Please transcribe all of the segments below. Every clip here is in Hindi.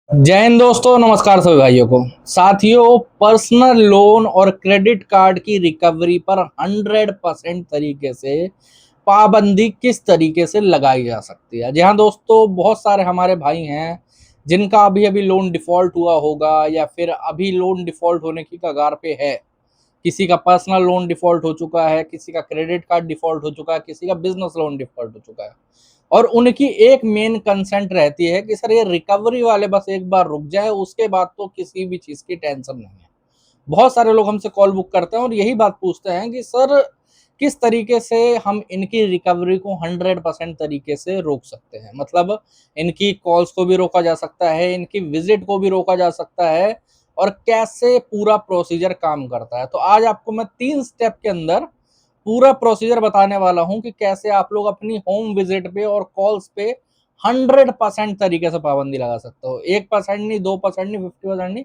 जय हिंद दोस्तों, नमस्कार सभी भाइयों को। साथियों, पर्सनल लोन और क्रेडिट कार्ड की रिकवरी पर 100% तरीके से पाबंदी किस तरीके से लगाई जा सकती है। जी हाँ दोस्तों, बहुत सारे हमारे भाई हैं जिनका अभी अभी लोन डिफॉल्ट हुआ होगा या फिर अभी लोन डिफॉल्ट होने की कगार पे है। किसी का पर्सनल लोन डिफॉल्ट हो चुका है, किसी का क्रेडिट कार्ड डिफॉल्ट हो चुका है, किसी का बिजनेस लोन डिफॉल्ट हो चुका है। और उनकी एक मेन कंसेंट रहती है कि सर ये रिकवरी वाले बस एक बार रुक जाए, उसके बाद तो किसी भी चीज की टेंशन नहीं है। बहुत सारे लोग हमसे कॉल बुक करते हैं और यही बात पूछते हैं कि सर किस तरीके से हम इनकी रिकवरी को 100% तरीके से रोक सकते हैं। मतलब इनकी कॉल्स को भी रोका जा सकता है, इनकी विजिट को भी रोका जा सकता है, और कैसे पूरा प्रोसीजर काम करता है। तो आज आपको मैं 3 स्टेप के अंदर पूरा प्रोसीजर बताने वाला हूं कि कैसे आप लोग अपनी होम विजिट पे और कॉल्स पे 100% तरीके से पाबंदी लगा सकते हो। 1% नहीं, 2% नहीं, 50% नहीं,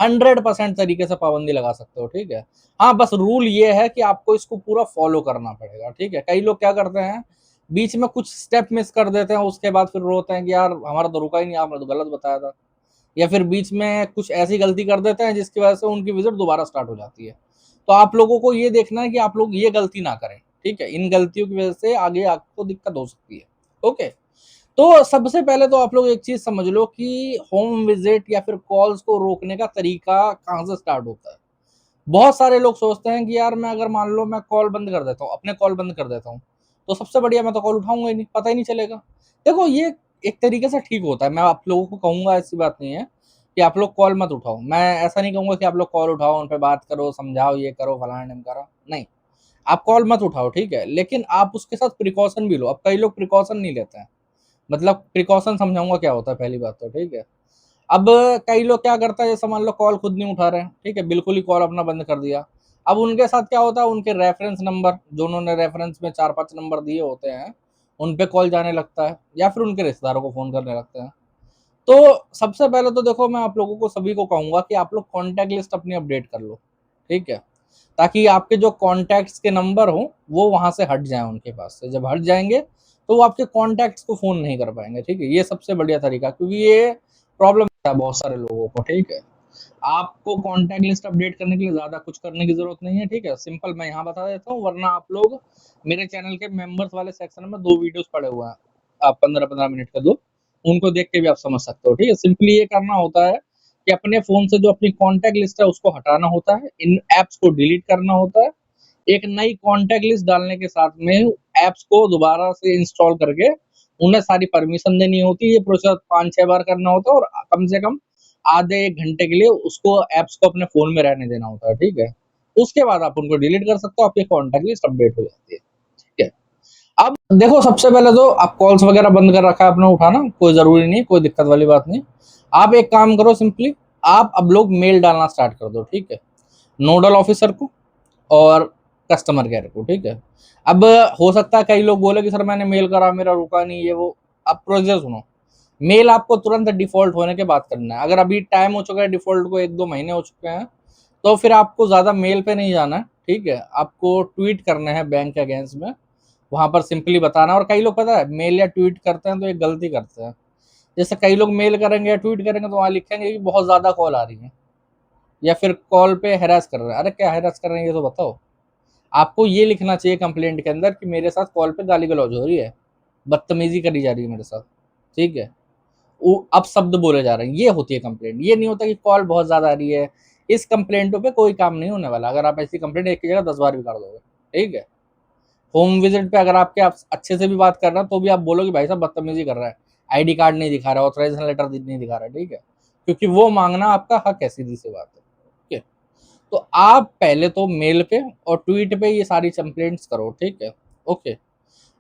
100% तरीके से पाबंदी लगा सकते हो। ठीक है। हाँ, बस रूल ये है कि आपको इसको पूरा फॉलो करना पड़ेगा। ठीक है। कई लोग क्या करते हैं, बीच में कुछ स्टेप मिस कर देते हैं, उसके बाद फिर रोते हैं कि यार हमारा तो रुका ही नहीं, आपने तो गलत बताया था। या फिर बीच में कुछ ऐसी गलती कर देते हैं जिसकी वजह से उनकी विजिट दोबारा स्टार्ट हो जाती है। तो आप लोगों को ये देखना है कि आप लोग ये गलती ना करें। ठीक है। इन गलतियों की वजह से आगे आपको दिक्कत हो सकती है। ओके। तो सबसे पहले तो आप लोग एक चीज समझ लो कि होम विजिट या फिर कॉल्स को रोकने का तरीका कहाँ से स्टार्ट होता है। बहुत सारे लोग सोचते हैं कि यार मैं अगर मान लो मैं कॉल बंद कर देता हूँ, अपने कॉल बंद कर देता हूँ, तो सबसे बढ़िया मैं तो कॉल उठाऊंगा ही नहीं, पता ही नहीं चलेगा। देखो, ये एक तरीके से ठीक होता है। मैं आप लोगों को कहूंगा, ऐसी बात नहीं है कि आप लोग कॉल मत उठाओ। मैं ऐसा नहीं कहूंगा कि आप लोग कॉल उठाओ, उन पर बात करो, समझाओ, ये करो, फलाना ढिम करो, नहीं। आप कॉल मत उठाओ, ठीक है, लेकिन आप उसके साथ प्रिकॉशन भी लो। अब कई लोग प्रिकॉशन नहीं लेते हैं। मतलब प्रिकॉशन समझाऊंगा क्या होता है पहली बात तो। ठीक है। अब कई लोग क्या करता है, जैसे मान लो कॉल खुद नहीं उठा रहे हैं, ठीक है, बिल्कुल ही कॉल अपना बंद कर दिया। अब उनके साथ क्या होता है, उनके रेफरेंस नंबर जो उन्होंने रेफरेंस में 4-5 नंबर दिए होते हैं, उन पे कॉल जाने लगता है, या फिर उनके रिश्तेदारों को फोन करने लगते हैं। तो सबसे पहले तो देखो, मैं आप लोगों को सभी को कहूंगा कि आप लोग कॉन्टैक्ट लिस्ट अपनी अपडेट कर लो। ठीक है। ताकि आपके जो कॉन्टैक्ट्स के नंबर हो वो वहां से हट जाए, उनके पास से जब हट जाएंगे तो वो आपके कॉन्टैक्ट्स को फोन नहीं कर पाएंगे। ठीक है। ये सबसे बढ़िया तरीका, क्योंकि ये प्रॉब्लम है बहुत सारे लोगों को। ठीक है। आपको कॉन्टैक्ट लिस्ट अपडेट करने के लिए ज्यादा कुछ करने की जरूरत नहीं है। ठीक है। सिंपल मैं यहाँ बता देता हूँ, वरना आप लोग मेरे चैनल के मेंबर्स वाले सेक्शन में 2 वीडियोस पड़े हुए हैं, आप 15-15 मिनट के दो, उनको देख के भी आप समझ सकते हो। ठीक है। सिंपली ये करना होता है कि अपने फोन से जो अपनी कॉन्टैक्ट लिस्ट है उसको हटाना होता है, इन एप्स को डिलीट करना होता है, एक नई कॉन्टैक्ट लिस्ट डालने के साथ में एप्स को दोबारा से इंस्टॉल करके उन्हें सारी परमिशन देनी होती है। ये प्रोसेस 5-6 बार करना होता है, और कम से कम आधे 1 घंटे के लिए उसको एप्स को अपने फोन में रहने देना होता है। ठीक है। उसके बाद आप उनको डिलीट कर सकते हो, आपकी कॉन्टैक्ट लिस्ट अपडेट हो जाती है। ठीक है। अब देखो, सबसे पहले तो आप कॉल्स वगैरह बंद कर रखा है आपने, उठाना कोई जरूरी नहीं, कोई दिक्कत वाली बात नहीं। आप एक काम करो, सिंपली आप अब लोग मेल डालना स्टार्ट कर दो। ठीक है। नोडल ऑफिसर को और कस्टमर केयर को। ठीक है। अब हो सकता है कई लोग बोले कि सर मैंने मेल करा, मेरा रुका नहीं, ये वो। अब प्रोसीजर सुनो। मेल आपको तुरंत डिफॉल्ट होने के बाद करना है। अगर अभी टाइम हो चुका है डिफॉल्ट को, 1-2 महीने हो चुके हैं, तो फिर आपको ज्यादा मेल पे नहीं जाना है। ठीक है। आपको ट्वीट करने हैं बैंक के अगेंस्ट में, वहां पर सिंपली बताना। और कई लोग पता है मेल या ट्वीट करते हैं तो एक गलती करते हैं। जैसे कई लोग मेल करेंगे या ट्वीट करेंगे तो वहां लिखेंगे कि बहुत ज्यादा कॉल आ रही है, या फिर कॉल पे हैरास कर रहे हैं। अरे क्या हैरास कर रहे हैं ये तो बताओ। आपको ये लिखना चाहिए कंप्लेंट के अंदर कि मेरे साथ कॉल पे गाली गलौज हो रही है, बदतमीजी करी जा रही है मेरे साथ। ठीक है। अब शब्द बोले जा रहे हैं, ये होती है कंप्लेंट। ये नहीं होता कि कॉल बहुत ज्यादा आ रही है। इस कंप्लेंटों पे कोई काम नहीं होने वाला, अगर आप ऐसी कंप्लेंट एक की जगह 10 बार भी कर दोगे। ठीक है। होम विजिट पे अगर आपके आप अच्छे से भी बात कर रहे हैं तो भी आप बोलोगे भाई साहब बदतमीजी कर रहा है, आईडी कार्ड नहीं दिखा रहा है, ऑथराइजेशन लेटर नहीं दिखा रहा है। ठीक है। क्योंकि वो मांगना आपका हक है, सीधी सी बात है। ठीक है। तो आप पहले तो मेल पे और ट्वीट पे ये सारी कंप्लेंट्स करो। ठीक है। ओके।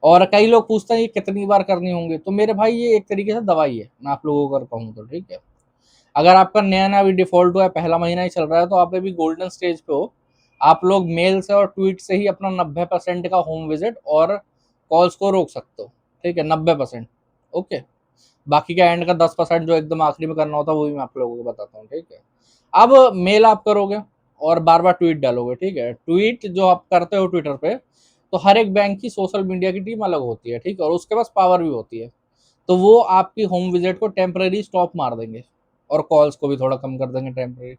और कई लोग पूछते हैं ये कितनी बार करनी होंगी, तो मेरे भाई ये एक तरीके से दवाई है, मैं आप लोगों को अगर कहूँ तो। ठीक है। अगर आपका नया नया अभी डिफॉल्ट हुआ है, पहला महीना ही चल रहा है, तो आप अभी गोल्डन स्टेज पे हो। आप लोग मेल से और ट्वीट से ही अपना 90% का होम विजिट और कॉल्स को रोक सकते हो। ठीक है। 90%। ओके। बाकी का एंड का 10% जो एकदम आखिरी में करना होता है वो भी मैं आप लोगों को बताता हूँ। ठीक है। अब मेल आप करोगे और बार बार ट्वीट डालोगे। ठीक है। ट्वीट जो आप करते हो ट्विटर पे, तो हर एक बैंक की सोशल मीडिया की टीम अलग होती है। ठीक है। और उसके पास पावर भी होती है। तो वो आपकी होम विजिट को टेम्पररी स्टॉप मार देंगे। और कॉल्स को भी थोड़ा कम कर देंगे टेम्परेरी,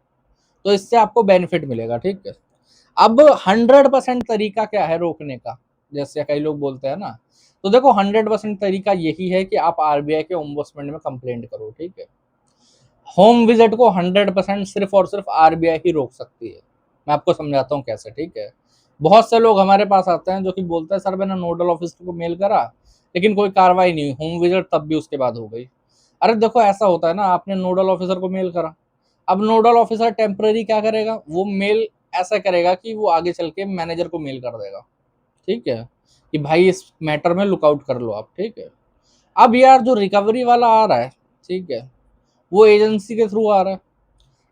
तो इससे आपको बेनिफिट मिलेगा, ठीक है। अब 100% तरीका क्या है रोकने का, जैसे कई लोग बोलते हैं ना, तो देखो 100% तरीका यही है कि आप आरबीआई के ओम्बुड्समैन में कंप्लेंट करो, ठीक है। होम विजिट को 100% सिर्फ और सिर्फ आरबीआई ही रोक सकती है। मैं आपको समझाता हूँ कैसे, ठीक है। बहुत से लोग हमारे पास आते हैं जो कि बोलते हैं सर मैंने नोडल ऑफिसर को मेल करा लेकिन कोई कार्रवाई नहीं हुई, होम विजिट तब भी उसके बाद हो गई। अरे देखो ऐसा होता है ना, आपने नोडल ऑफिसर को मेल करा, अब नोडल ऑफिसर टेम्पररी क्या करेगा, वो मेल ऐसा करेगा कि वो आगे चल के मैनेजर को मेल कर देगा, ठीक है, कि भाई इस मैटर में लुकआउट कर लो आप, ठीक है। अब यार जो रिकवरी वाला आ रहा है, ठीक है, वो एजेंसी के थ्रू आ रहा है,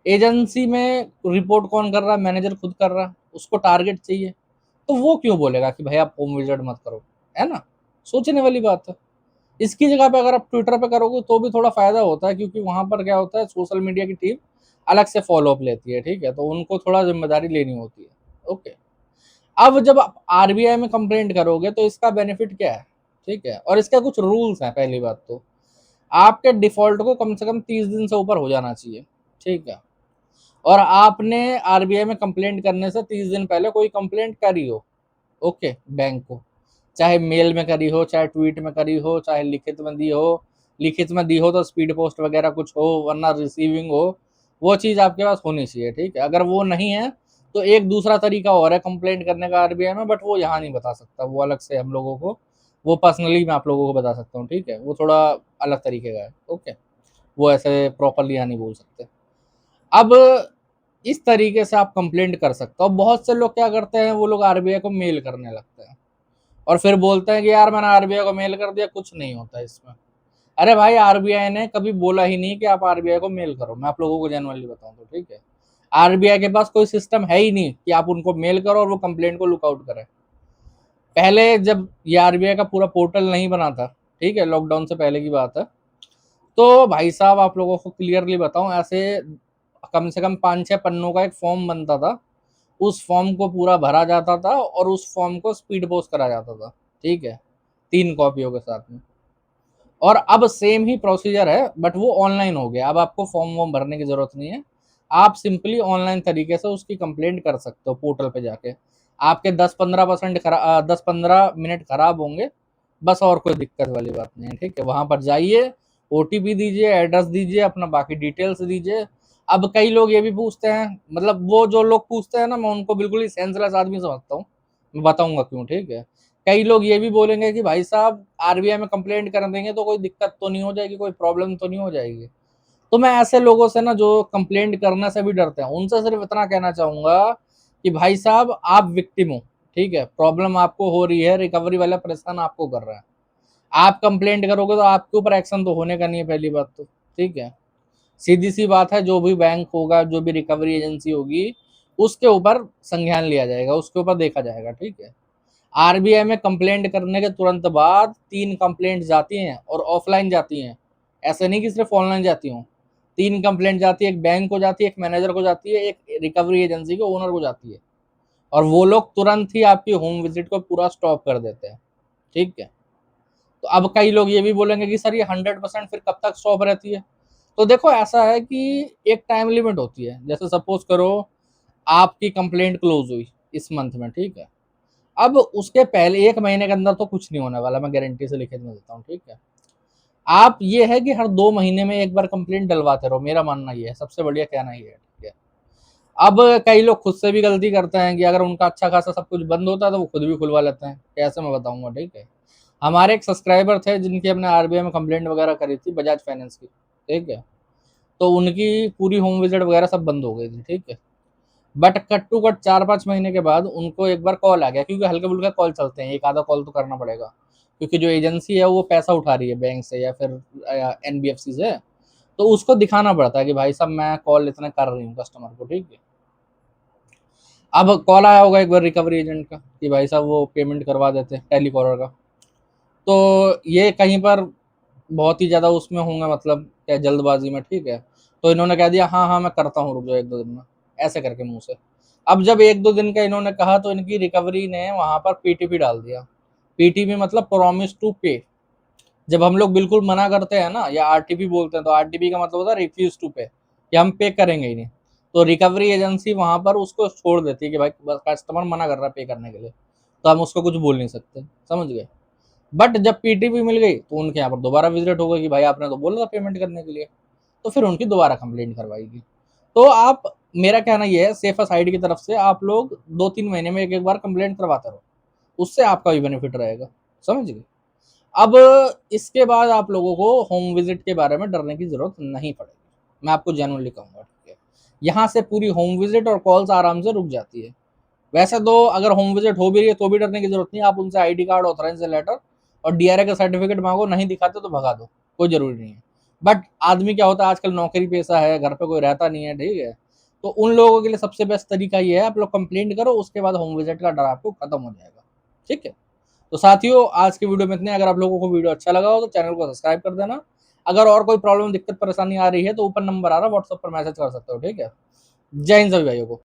एजेंसी में रिपोर्ट कौन कर रहा है, मैनेजर खुद कर रहा है, उसको टारगेट चाहिए, तो वो क्यों बोलेगा कि भाई आप होम विजिट मत करो, है ना, सोचने वाली बात है। इसकी जगह पे अगर आप ट्विटर पे करोगे तो भी थोड़ा फायदा होता है, क्योंकि वहां पर क्या होता है, सोशल मीडिया की टीम अलग से फॉलो अप लेती है, ठीक है, तो उनको थोड़ा जिम्मेदारी लेनी होती है, ओके। अब जब आप आरबीआई में कंप्लेंट करोगे तो इसका बेनिफिट क्या है, ठीक है, और इसका कुछ रूल्स हैं। पहली बात तो आपके डिफॉल्ट को कम से कम 30 दिन से ऊपर हो जाना चाहिए, ठीक है, और आपने आरबीआई में कंप्लेंट करने से 30 दिन पहले कोई कंप्लेंट करी हो, ओके, बैंक को, चाहे मेल में करी हो, चाहे ट्वीट में करी हो, चाहे लिखित में दी हो, लिखित में दी हो तो स्पीड पोस्ट वगैरह कुछ हो, वरना रिसीविंग हो, वो चीज़ आपके पास होनी चाहिए, ठीक है। अगर वो नहीं है तो एक दूसरा तरीका और है कंप्लेंट करने का आरबीआई में, बट वो यहाँ नहीं बता सकता, वो अलग से हम लोगों को, वो पर्सनली मैं आप लोगों को बता सकता हूँ, ठीक है, वो थोड़ा अलग तरीके का है, ओके, वो ऐसे प्रॉपरली यहाँ नहीं बोल सकते। अब इस तरीके से आप कंप्लेंट कर सकते हो। बहुत से लोग क्या करते हैं, वो लोग आरबीआई को मेल करने लगते हैं और फिर बोलते हैं कि यार मैंने आरबीआई को मेल कर दिया, कुछ नहीं होता इसमें। अरे भाई आरबीआई ने कभी बोला ही नहीं कि आप आरबीआई को मेल करो, मैं आप लोगों को जेनुअनली बताऊं तो, ठीक है। आरबीआई के पास कोई सिस्टम है ही नहीं कि आप उनको मेल करो और वो कंप्लेंट को लुकआउट करें। पहले जब ये आरबीआई का पूरा पोर्टल नहीं बना था, ठीक है, लॉकडाउन से पहले की बात है, तो भाई साहब आप लोगों को क्लियरली बताऊं, ऐसे कम से कम 5-6 पन्नों का एक फॉर्म बनता था, उस फॉर्म को पूरा भरा जाता था और उस फॉर्म को स्पीड पोस्ट करा जाता था, ठीक है, 3 कॉपियों के साथ में। और अब सेम ही प्रोसीजर है बट वो ऑनलाइन हो गया, अब आपको फॉर्म वॉर्म भरने की जरूरत नहीं है, आप सिंपली ऑनलाइन तरीके से उसकी कंप्लेंट कर सकते हो पोर्टल पे जाके। आपके 10-15 मिनट खराब होंगे बस, और कोई दिक्कत वाली बात नहीं है, ठीक है। वहां पर जाइए, ओटीपी दीजिए, एड्रेस दीजिए, अपना बाकी डिटेल्स दीजिए। अब कई लोग ये भी पूछते हैं, मतलब वो जो लोग पूछते हैं ना, मैं उनको बिल्कुल ही सेंसलेस आदमी समझता हूँ, मैं बताऊंगा क्यों, ठीक है। कई लोग ये भी बोलेंगे कि भाई साहब आरबीआई में कंप्लेंट कर देंगे तो कोई दिक्कत तो नहीं हो जाएगी, कोई प्रॉब्लम तो नहीं हो जाएगी। तो मैं ऐसे लोगों से ना, जो कंप्लेंट करने से भी डरते हैं, उनसे सिर्फ इतना कहना चाहूंगा कि भाई साहब आप विक्टिम हो, ठीक है, प्रॉब्लम आपको हो रही है, रिकवरी वाला परेशान आपको कर रहा है, आप कंप्लेंट करोगे तो आपके ऊपर एक्शन तो होने का नहीं है, पहली बात तो, ठीक है। सीधी सी बात है, जो भी बैंक होगा, जो भी रिकवरी एजेंसी होगी, उसके ऊपर संज्ञान लिया जाएगा, उसके ऊपर देखा जाएगा, ठीक है। आरबीआई में कंप्लेंट करने के तुरंत बाद 3 कंप्लेंट जाती हैं और ऑफलाइन जाती हैं, ऐसे नहीं कि सिर्फ ऑनलाइन जाती हूँ। 3 कंप्लेंट जाती है, एक बैंक को जाती है, एक मैनेजर को जाती है, एक रिकवरी एजेंसी के ओनर को जाती है, और वो लोग तुरंत ही आपकी होम विजिट को पूरा स्टॉप कर देते हैं, ठीक है। तो अब कई लोग ये भी बोलेंगे कि सर ये 100% फिर कब तक स्टॉप रहती है, तो देखो ऐसा है कि एक टाइम लिमिट होती है। जैसे सपोज करो आपकी कंप्लेंट क्लोज हुई इस मंथ में, ठीक है, अब उसके पहले 1 महीने के अंदर तो कुछ नहीं होने वाला, मैं गारंटी से लिखित में देता हूँ, ठीक है। आप ये है कि हर 2 महीने में एक बार कंप्लेंट डलवाते रहो, मेरा मानना ये है, सबसे बढ़िया कहना ये है, ठीक है। अब कई लोग खुद से भी गलती करते हैं कि अगर उनका अच्छा खासा सब कुछ बंद होता है तो वो खुद भी खुलवा लेते हैं, कैसे मैं बताऊंगा, ठीक है। हमारे एक सब्सक्राइबर थे जिनकी हमने आरबीआई में कंप्लेंट वगैरह करी थी, बजाज फाइनेंस की, ठीक है, तो उनकी पूरी होम विजिट वगैरह सब बंद हो गई थी, ठीक है। बट कट टू कट 4-5 महीने के बाद उनको एक बार कॉल आ गया, क्योंकि हल्के फुल्के कॉल चलते हैं, एक आधा कॉल तो करना पड़ेगा, क्योंकि जो एजेंसी है वो पैसा उठा रही है बैंक से या फिर एनबीएफसी से, तो उसको दिखाना पड़ता है कि भाई साहब मैं कॉल इतना कर रही हूँ कस्टमर को, ठीक है। अब कॉल आया होगा एक बार रिकवरी एजेंट का कि भाई साहब वो पेमेंट करवा देते हैं टेलीकॉलर का, तो ये कहीं पर बहुत ही ज़्यादा उसमें होंगे, मतलब क्या जल्दबाजी में, ठीक है, तो इन्होंने कह दिया हाँ हाँ मैं करता हूँ, रुक जाओ 1-2 दिन में, ऐसे करके मुंह से। अब जब 1-2 दिन का इन्होंने कहा तो इनकी रिकवरी ने वहां पर पीटीपी डाल दिया, पीटीपी मतलब प्रॉमिस टू पे, जब हम लोग बिल्कुल मना करते हैं ना या आरटीपी बोलते हैं, तो आरटीपी का मतलब होता है रिफ्यूज टू पे, कि हम पे करेंगे ही नहीं। तो रिकवरी एजेंसी वहां पर उसको छोड़ देती है कि भाई कस्टमर मना कर रहा है पे करने के लिए, तो हम उसको कुछ बोल नहीं सकते, समझ गए। बट जब पीटीपी मिल गई तो उनके यहाँ पर दोबारा विजिट होगा कि भाई आपने तो बोला था पेमेंट करने के लिए, तो फिर उनकी दोबारा कंप्लेंट करवाएगी। तो आप, मेरा कहना यह है, सेफा साइड की तरफ से आप लोग 2-3 महीने में एक एक बार कंप्लेंट करवाते रहो, उससे आपका भी बेनिफिट रहेगा, समझ गए। अब इसके बाद आप लोगों को होम विजिट के बारे में डरने की जरूरत नहीं पड़ेगी, मैं आपको जेन्युइनली कहूंगा, ठीक है। यहाँ से पूरी होम विजिट और कॉल्स आराम से रुक जाती है। वैसे तो अगर होम विजिट हो भी रही है तो भी डरने की जरूरत नहीं, आप उनसे आईडी कार्ड, ऑथराइजेशन लेटर और डीआरए का सर्टिफिकेट मांगो, नहीं दिखाते तो भगा दो, कोई जरूरी नहीं है। बट आदमी क्या होता है, आजकल नौकरी पेशा है, घर पे कोई रहता नहीं है, ठीक है। तो उन लोगों के लिए सबसे बेस्ट तरीका ये है, आप लोग कंप्लेंट करो, उसके बाद होम विजिट का डर आपको खत्म हो जाएगा, ठीक है। तो साथियों, आज की वीडियो में इतने। अगर आप लोगों को वीडियो अच्छा लगा हो तो चैनल को सब्सक्राइब कर देना। अगर और कोई प्रॉब्लम, दिक्कत, परेशानी आ रही है तो ऊपर नंबर आ रहा है, व्हाट्सएप पर मैसेज कर सकते हो, ठीक है। जय हिंद सभी भाइयों को।